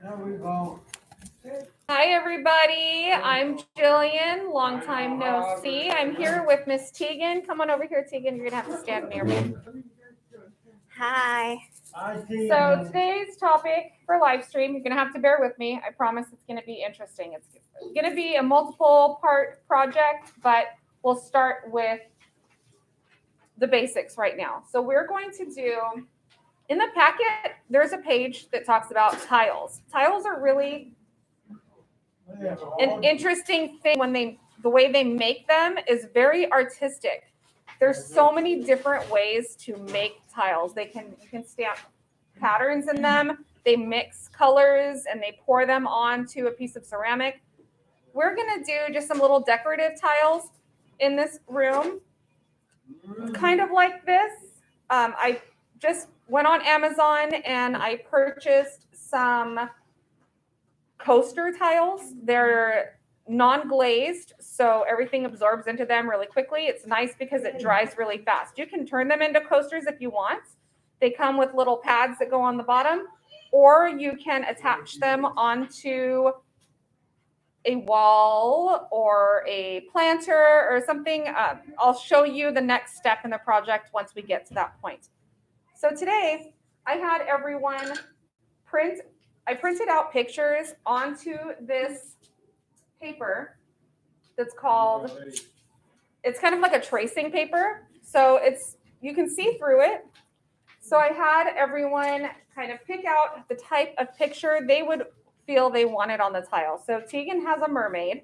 There we go. Hi, everybody. I'm Jillian. Long time no see. I'm here with Miss Tegan. Come on over here, Tegan. You're going to have to stand near me. Hi. I see. So, today's topic for live stream, you're going to have to bear with me. I promise it's going to be interesting. It's going to be a multiple part project, but we'll start with the basics right now. So, we're going to do in the packet, there's a page that talks about tiles. Tiles are really an interesting thing when the way they make them is very artistic. There's so many different ways to make tiles. You can stamp patterns in them. They mix colors and they pour them onto a piece of ceramic. We're gonna do just some little decorative tiles in this room, kind of like this. I just went on Amazon and I purchased some coaster tiles. They're non-glazed, so everything absorbs into them really quickly. It's nice because it dries really fast. You can turn them into coasters if you want. They come with little pads that go on the bottom, or you can attach them onto a wall or a planter or something. I'll show you the next step in the project once we get to that point. So today I had everyone I printed out pictures onto this paper that's called, it's kind of like a tracing paper. So you can see through it. So I had everyone kind of pick out the type of picture they would feel they wanted on the tile. So Tegan has a mermaid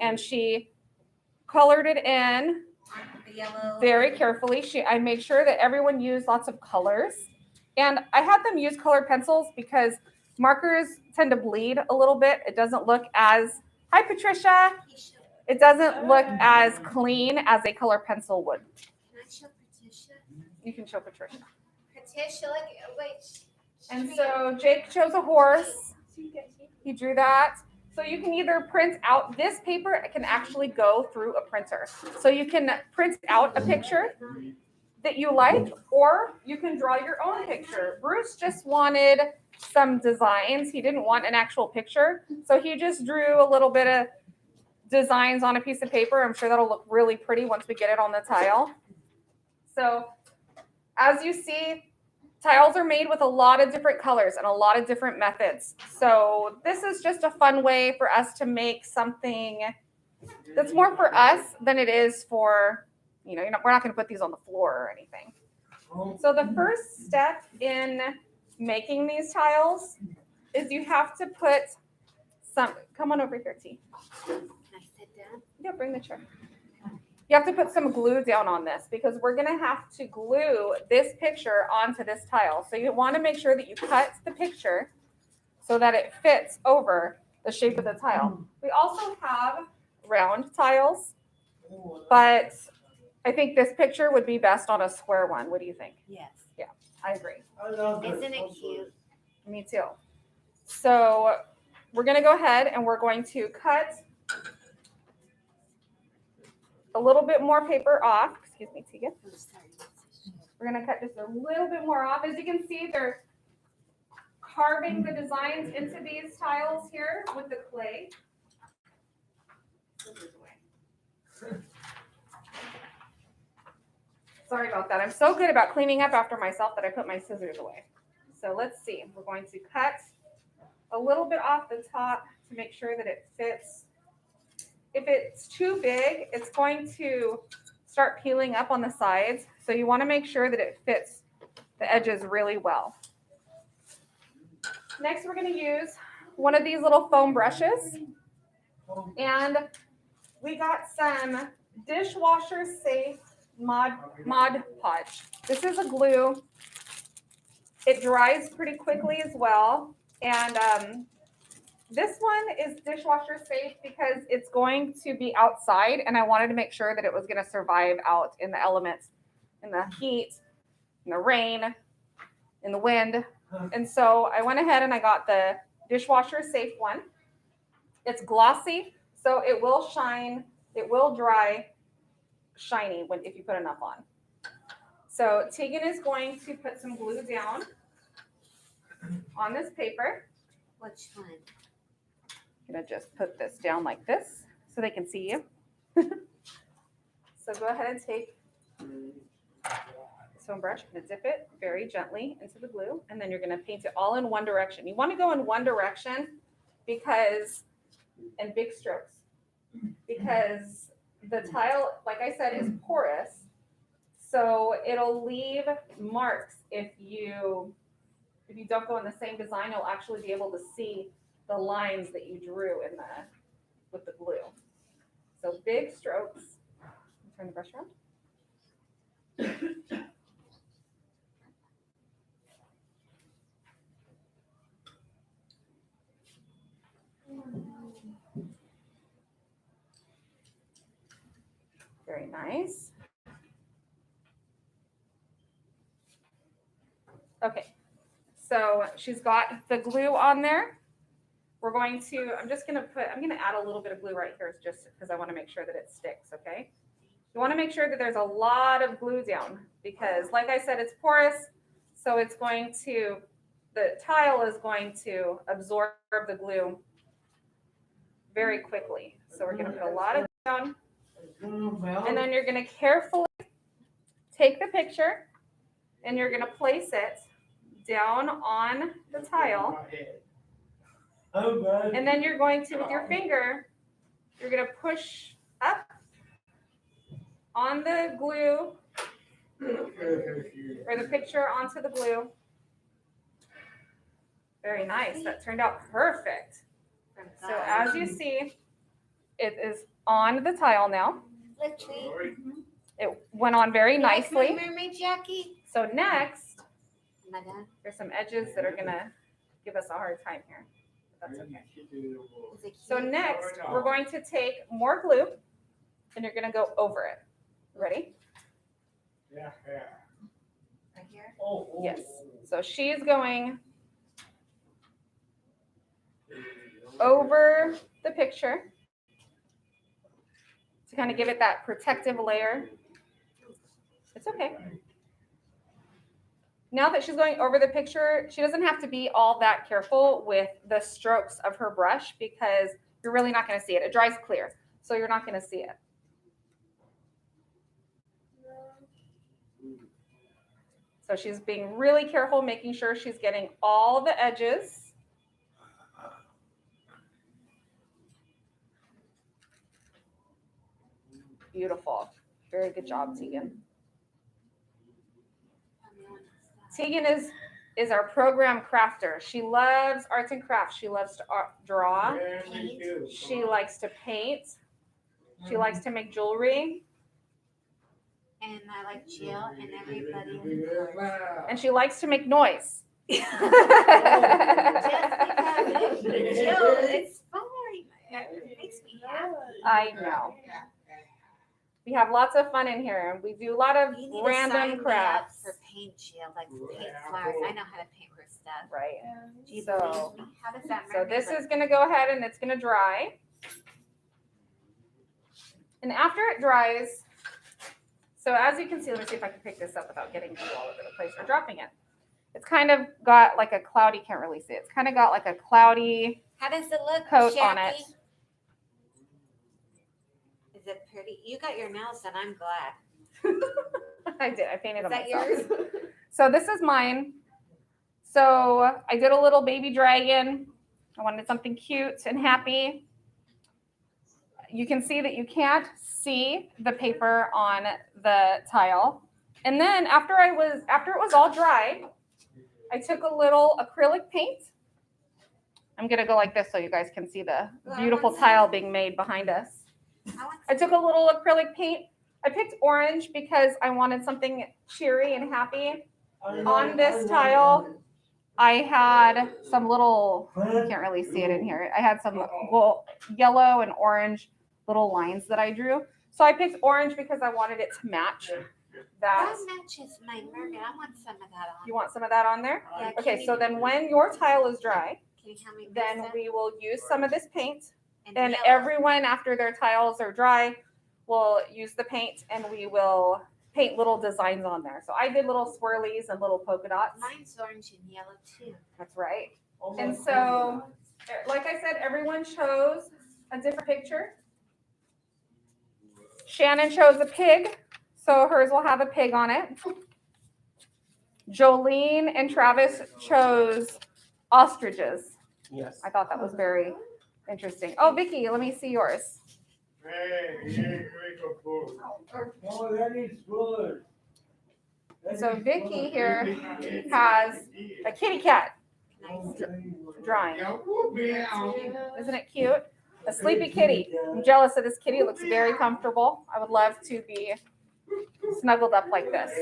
and she colored it in very carefully. I made sure that everyone used lots of colors. And I had them use colored pencils because markers tend to bleed a little bit. It doesn't look as, hi Patricia. It doesn't look as clean as a color pencil would. Can I show Patricia? You can show Patricia. Patricia, wait. And so Jake chose a horse. He drew that. So you can either print out this paper, it can actually go through a printer. So you can print out a picture that you like, or you can draw your own picture. Bruce just wanted some designs. He didn't want an actual picture. So he just drew a little bit of designs on a piece of paper. I'm sure that'll look really pretty once we get it on the tile. So as you see, tiles are made with a lot of different colors and a lot of different methods. So this is just a fun way for us to make something that's more for us than it is for, we're not going to put these on the floor or anything. So the first step in making these tiles is you have to put come on over here, T. Can I sit down? Yeah, bring the chair. You have to put some glue down on this because we're going to have to glue this picture onto this tile. So you want to make sure that you cut the picture so that it fits over the shape of the tile. We also have round tiles, but I think this picture would be best on a square one. What do you think? Yes. Yeah, I agree. I love it. Isn't it cute? Me too. So we're going to go ahead and we're going to cut a little bit more paper off. Excuse me, Tegan. I'm sorry. We're going to cut just a little bit more off. As you can see, they're carving the designs into these tiles here with the clay. Sorry about that. I'm so good about cleaning up after myself that I put my scissors away. So let's see. We're going to cut a little bit off the top to make sure that it fits. If it's too big, it's going to start peeling up on the sides. So you want to make sure that it fits the edges really well. Next, we're going to use one of these little foam brushes. And we got some dishwasher safe Mod Podge. This is a glue. It dries pretty quickly as well. And this one is dishwasher safe because it's going to be outside, and I wanted to make sure that it was going to survive out in the elements, in the heat, in the rain, in the wind. And so I went ahead and I got the dishwasher safe one. It's glossy, so it will shine, it will dry shiny if you put enough on. So Tegan is going to put some glue down on this paper. Which one? I'm gonna just put this down like this so they can see you. So go ahead and take this one brush, I'm gonna dip it very gently into the glue, and then you're gonna paint it all in one direction. You wanna go in one direction because, and big strokes, because the tile, like I said, is porous. So it'll leave marks if you don't go in the same design, you'll actually be able to see the lines that you drew with the glue. So big strokes. Turn the brush around. Very nice. Okay, so she's got the glue on there. We're going to, I'm gonna add a little bit of glue right here just because I want to make sure that it sticks, okay? You want to make sure that there's a lot of glue down because like I said, it's porous, so it's going to, the tile is going to absorb the glue very quickly. So we're gonna put a lot of glue down, and then you're gonna carefully take the picture and you're gonna place it down on the tile. And then you're going to, with your finger, you're going to push up on the glue, or the picture onto the glue. Very nice. That turned out perfect. So as you see, it is on the tile now. Look, Tree. It went on very You like my nicely. mermaid Jackie? So next, Madam, there's some edges that are going to give us a hard time here. That's okay. is it So cute? next, we're going to take more glue and you're going to go over it. Ready? Right here? Yes. So she's going over the picture to kind of give it that protective layer. It's okay. Now that she's going over the picture, she doesn't have to be all that careful with the strokes of her brush because you're really not going to see it. It dries clear, so you're not going to see it. So she's being really careful, making sure she's getting all the edges. Beautiful. Very good job, Tegan. Tegan is our program crafter. She loves arts and crafts. She loves to draw. She likes to paint. She likes to make jewelry. And I like Jill and everybody in the car. And she likes to make noise. Just because it's Jill, it's fun. It makes me happy. I know. We have lots of fun in here, and we do a lot of You need to sign random me up crafts. for paint, Jill, like paint flowers. I know how to paint her stuff. Right. Do you So- believe me? How does that So mermaid this look? is going to go ahead and it's going to dry. And after it dries, so as you can see, let me see if I can pick this up without getting glue all over the place or dropping it. It's kind of got like a cloudy, can't really see it. It's kind of got like a cloudy How does it look, coat Jackie? on it. Is it pretty? You got your nails done. I'm glad. I did. I painted Is them that myself. yours? So this is mine. So I did a little baby dragon. I wanted something cute and happy. You can see that you can't see the paper on the tile. And then after it was all dry, I took a little acrylic paint. I'm gonna go like this so you guys can see the beautiful tile being made behind us. I took a little acrylic paint. I picked orange because I wanted something cheery and happy. On this tile, I had some little, you can't really see it in here. I had some yellow and orange little lines that I drew. So I picked orange because I wanted it to match that. That matches my mermaid. I want some of that on. You want some of that on there? Yeah, Okay, can so you- then when your tile is dry, Can you help me fix then that? we will use some of this paint. And yellow. everyone after their tiles are dry will use the paint and we will paint little designs on there. So I did little swirlies and little polka dots. Mine's orange and yellow too. That's right. And so, like I said, everyone chose a different picture. Shannon chose a pig, so hers will have a pig on it. Jolene and Travis chose ostriches. Yes. I thought that was very interesting. Oh, Vicky, let me see yours. Oh, that is good. So Vicky here has a kitty cat drawing. Isn't it cute? A sleepy kitty. I'm jealous of this kitty. It looks very comfortable. I would love to be snuggled up like this.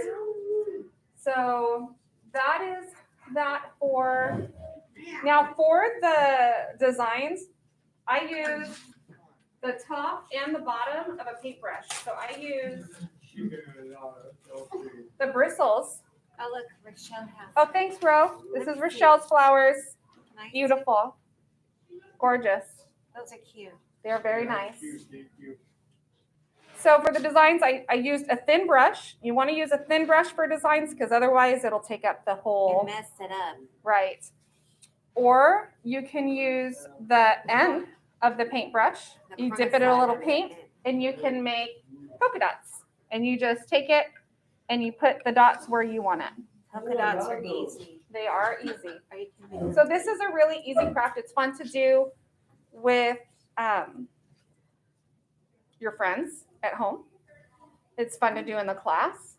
So that is that for, now for the designs, I use the top and the bottom of a paintbrush. So I use the bristles. Oh, look, Rochelle has. Oh, thanks, Ro. This is Rochelle's flowers. Nice. Beautiful. Gorgeous. Those are cute. They're very nice. So for the designs, I used a thin brush. You want to use a thin brush for designs because otherwise it'll take up the You whole, messed it up. right. Or you can use the end of the paintbrush. The You front dip it in a side little of paint it. and you can make polka dots. And you just take it and you put the dots where you want it. Polka dots are easy. They are easy. Are you kidding? So this is a really easy craft. It's fun to do with your friends at home. It's fun to do in the class.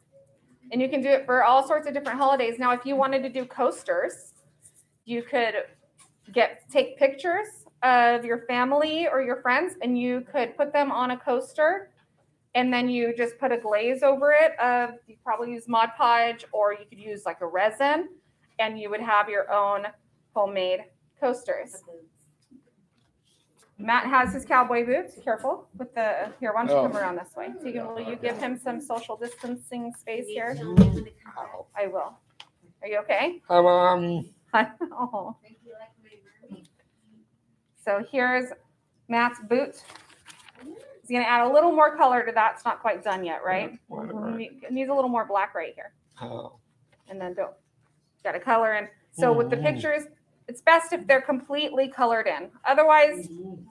And you can do it for all sorts of different holidays. Now, if you wanted to do coasters, you could take pictures of your family or your friends and you could put them on a coaster and then you just put a glaze over it. You probably use Mod Podge or you could use like a resin and you would have your own homemade coasters. Matt has his cowboy boots. Careful with the, here, why don't you come around this way? Tegan, will you give him some social distancing space here? Tell me when to come back. I will. Are you okay? Hi, Mom. Oh. Think you like my mermaid? So here's Matt's boot. He's gonna add a little more color to that. It's not quite done yet, right? Whatever. It needs a little more black right here. Oh. And then got to color in. So with the pictures, it's best if they're completely colored in. Otherwise,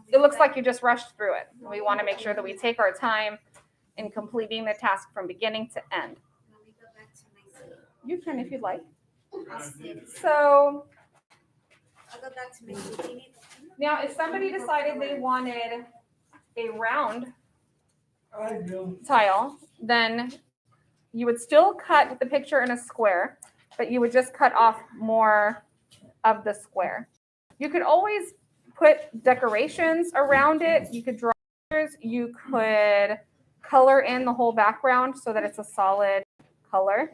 it looks like you just rushed through it. We want to make sure that we take our time in completing the task from beginning to end. Let me go back to my seat. You can if you'd like. I'll sit. So I'll go back to my seat. Do you need- now if somebody decided they wanted a round I do. tile, then you would still cut the picture in a square, but you would just cut off more of the square. You could always put decorations around it. You could draw pictures. You could color in the whole background so that it's a solid color.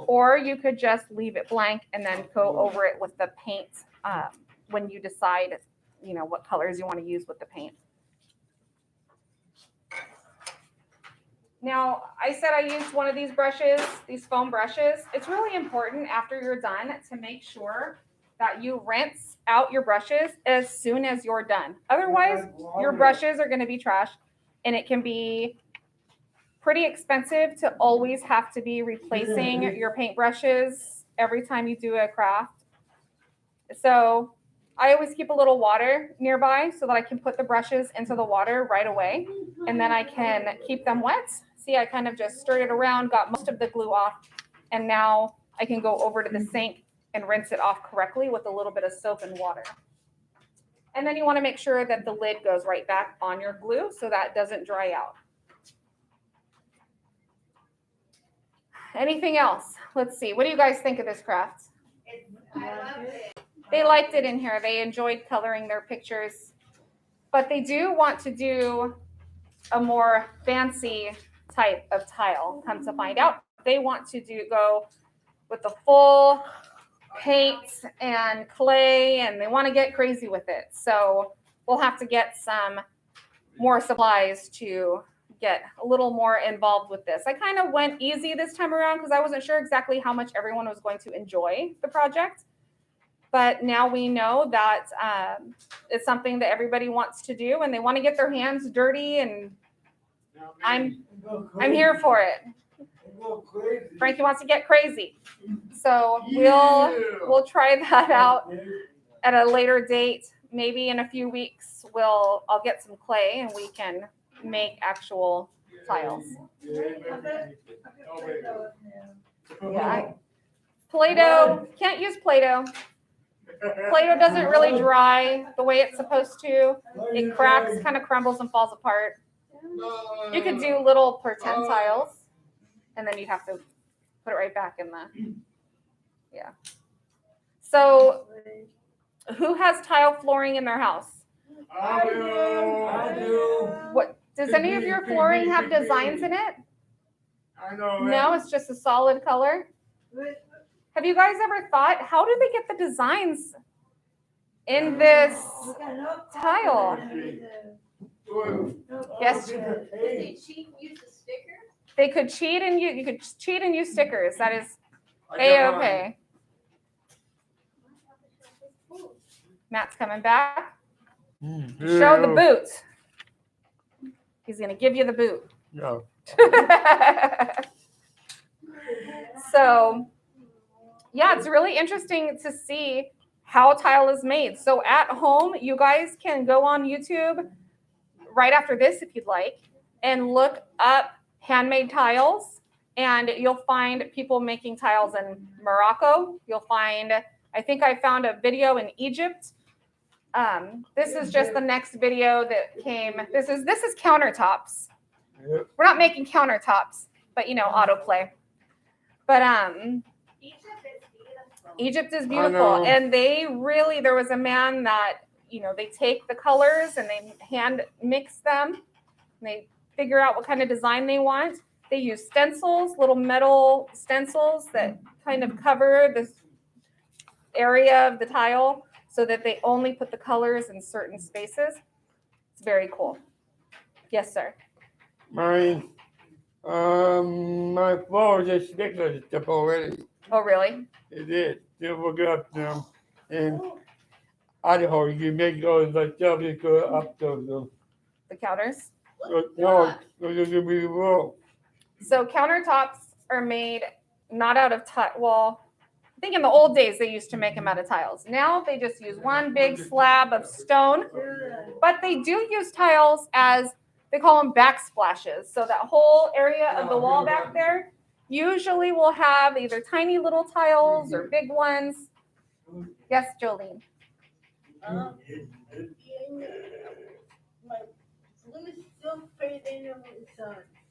Or you could just leave it blank and then go over it with the paint when you decide, what colors you want to use with the paint. Now, I said I used one of these brushes, these foam brushes. It's really important after you're done to make sure that you rinse out your brushes as soon as you're done. Otherwise, your brushes are going to be trash, and it can be pretty expensive to always have to be replacing your paint brushes every time you do a craft. So I always keep a little water nearby so that I can put the brushes into the water right away, and then I can keep them wet. See, I kind of just stirred it around, got most of the glue off, and now I can go over to the sink and rinse it off correctly with a little bit of soap and water. And then you want to make sure that the lid goes right back on your glue so that doesn't dry out. Anything else? Let's see. What do you guys think of this craft? I love it. They liked it in here. They enjoyed coloring their pictures, but they do want to do a more fancy type of tile. Come to find out, they want to go with the full paint and clay, and they want to get crazy with it. So we'll have to get some more supplies to get a little more involved with this. I kind of went easy this time around because I wasn't sure exactly how much everyone was going to enjoy the project. But now we know that it's something that everybody wants to do, and they want to get their hands dirty, and I'm here for it. Frankie wants to get crazy, so we'll try that out at a later date, maybe in a few weeks, I'll get some clay and we can make actual tiles. Yeah. Play-Doh, can't use Play-Doh. Play-Doh doesn't really dry the way it's supposed to. It cracks, kind of crumbles and falls apart. You could do little pretend tiles, and then you'd have to put it right back in the, yeah. So, who has tile flooring in their house? I do. What, does any of your flooring have designs in it? I know. No, it's just a solid color. Have you guys ever thought, how do they get the designs in this tile? Yes. They could cheat and you could cheat and use stickers. That is A-okay. Matt's coming back. Show the boot. He's gonna give you the boot. No. So, yeah, it's really interesting to see how tile is made. So at home, you guys can go on YouTube right after this if you'd like and look up handmade tiles, and you'll find people making tiles in Morocco. You'll find, I think I found a video in Egypt. This is just the next video that came. This is countertops. Yep. We're not making countertops, but autoplay. But Egypt is beautiful, and there was a man that they take the colors and they hand mix them, and they figure out what kind of design they want. They use stencils, little metal stencils that kind of cover this area of the tile so that they only put the colors in certain spaces. It's very cool. Yes, sir. My floor just stickers stuff already. Oh, really? It is. They look up now. In Idaho, you can make those like that. You go up those. The counters. No, those will be raw. So countertops are made not out of tile. Well, I think in the old days they used to make them out of tiles. Now they just use one big slab of stone, but they do use tiles as, they call them backsplashes. So that whole area of the wall back there usually will have either tiny little tiles or big ones. Yes, Jolene.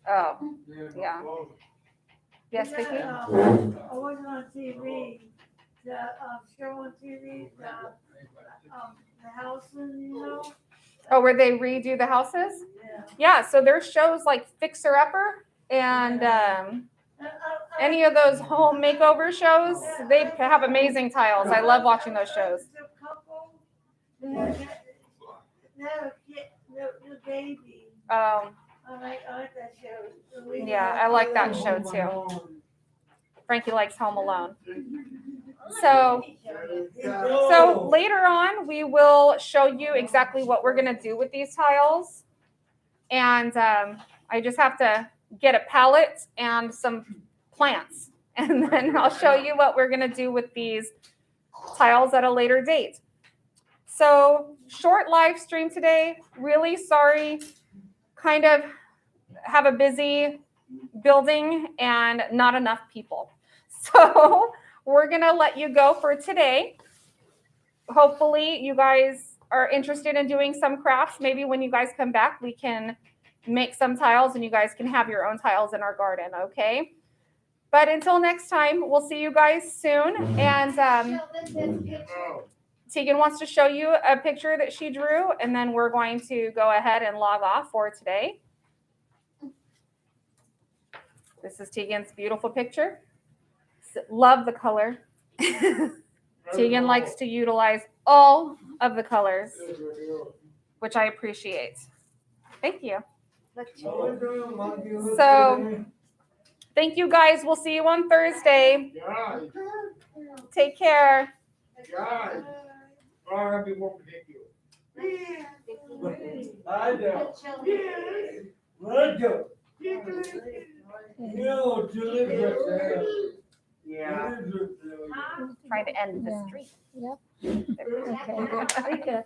Oh, yeah. Yes, Vicki? I was on TV, the show on TV, the houses, Oh, where they redo the houses? Yeah. Yeah, so there's shows like Fixer Upper and any of those home makeover shows. They have amazing tiles. I love watching those shows. The baby. Oh, I like that show. yeah, I like that show too. Frankie likes Home Alone. So later on, we will show you exactly what we're going to do with these tiles. And I just have to get a palette and some plants. And then I'll show you what we're going to do with these tiles at a later date. So short live stream today. Really sorry. Kind of have a busy building and not enough people. So we're going to let you go for today. Hopefully you guys are interested in doing some crafts. Maybe when you guys come back, we can make some tiles and you guys can have your own tiles in our garden, okay? But until next time, we'll see you guys soon. And Tegan wants to show you a picture that she drew, and then we're going to go ahead and log off for today. This is Tegan's beautiful picture. Love the color. Tegan likes to utilize all of the colors, which I appreciate. Thank you. So, thank you guys. We'll see you on Thursday. Take care. Yeah. Trying to end the street. They're- Okay, very good.